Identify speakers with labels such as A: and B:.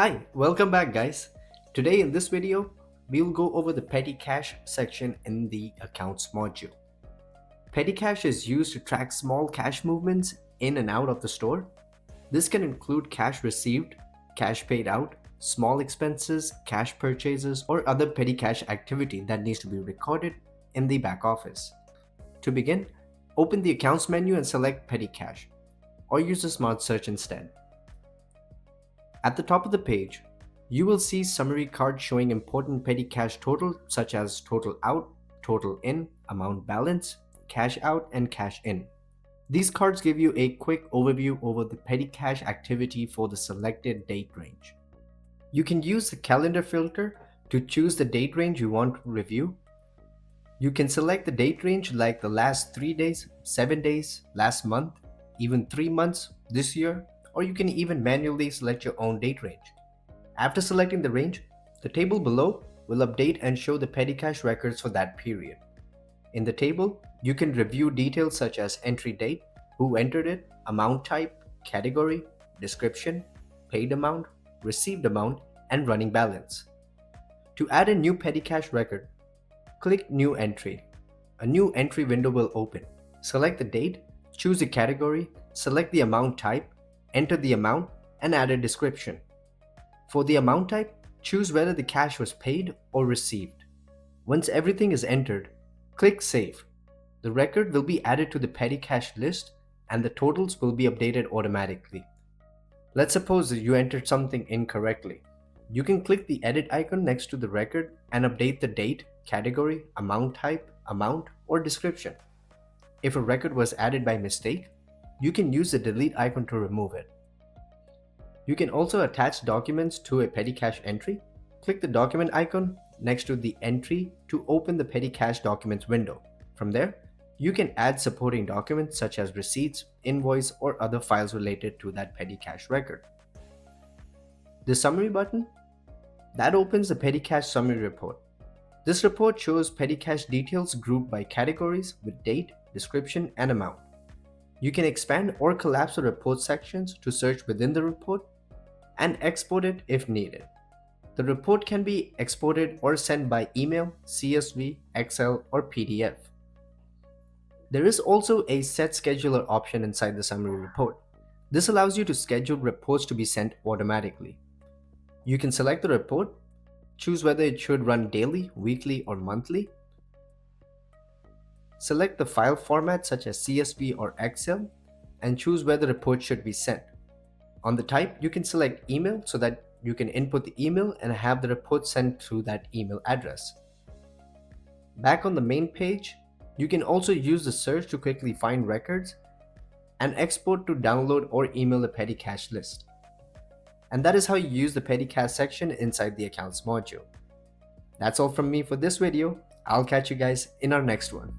A: Hi, welcome back guys. Today in this video, we'll go over the petty cash section in the accounts module. Petty cash is used to track small cash movements in and out of the store. This can include cash received, cash paid out, small expenses, cash purchases, or other petty cash activity that needs to be recorded in the back office. To begin, open the accounts menu and select petty cash, or use the smart search instead. At the top of the page, you will see summary cards showing important petty cash total such as total out, total in, amount balance, cash out, and cash in. These cards give you a quick overview over the petty cash activity for the selected date range. You can use the calendar filter to choose the date range you want to review. You can select the date range like the last 3 days, 7 days, last month, even 3 months, this year, or you can even manually select your own date range. After selecting the range, the table below will update and show the petty cash records for that period. In the table, you can review details such as entry date, who entered it, amount type, category, description, paid amount, received amount, and running balance. To add a new petty cash record, click New Entry. A new entry window will open. Select the date, choose a category, select the amount type, enter the amount, and add a description. For the amount type, choose whether the cash was paid or received. Once everything is entered, click Save. The record will be added to the petty cash list and the totals will be updated automatically. Let's suppose that you entered something incorrectly. You can click the edit icon next to the record and update the date, category, amount type, amount, or description. If a record was added by mistake, you can use the delete icon to remove it. You can also attach documents to a petty cash entry. Click the document icon next to the entry to open the petty cash documents window. From there, you can add supporting documents such as receipts, invoice, or other files related to that petty cash record. The summary button that opens the petty cash summary report. This report shows petty cash details grouped by categories with date, description, and amount. You can expand or collapse the report sections to search within the report and export it if needed. The report can be exported or sent by email, CSV, Excel, or PDF. There is also a set scheduler option inside the summary report. This allows you to schedule reports to be sent automatically. You can select the report, choose whether it should run daily, weekly, or monthly. Select the file format such as CSV or Excel and choose where the report should be sent. On the type, you can select email so that you can input the email and have the report sent through that email address. Back on the main page, you can also use the search to quickly find records and export to download or email the petty cash list. And that is how you use the petty cash section inside the accounts module. That's all from me for this video. I'll catch you guys in our next one.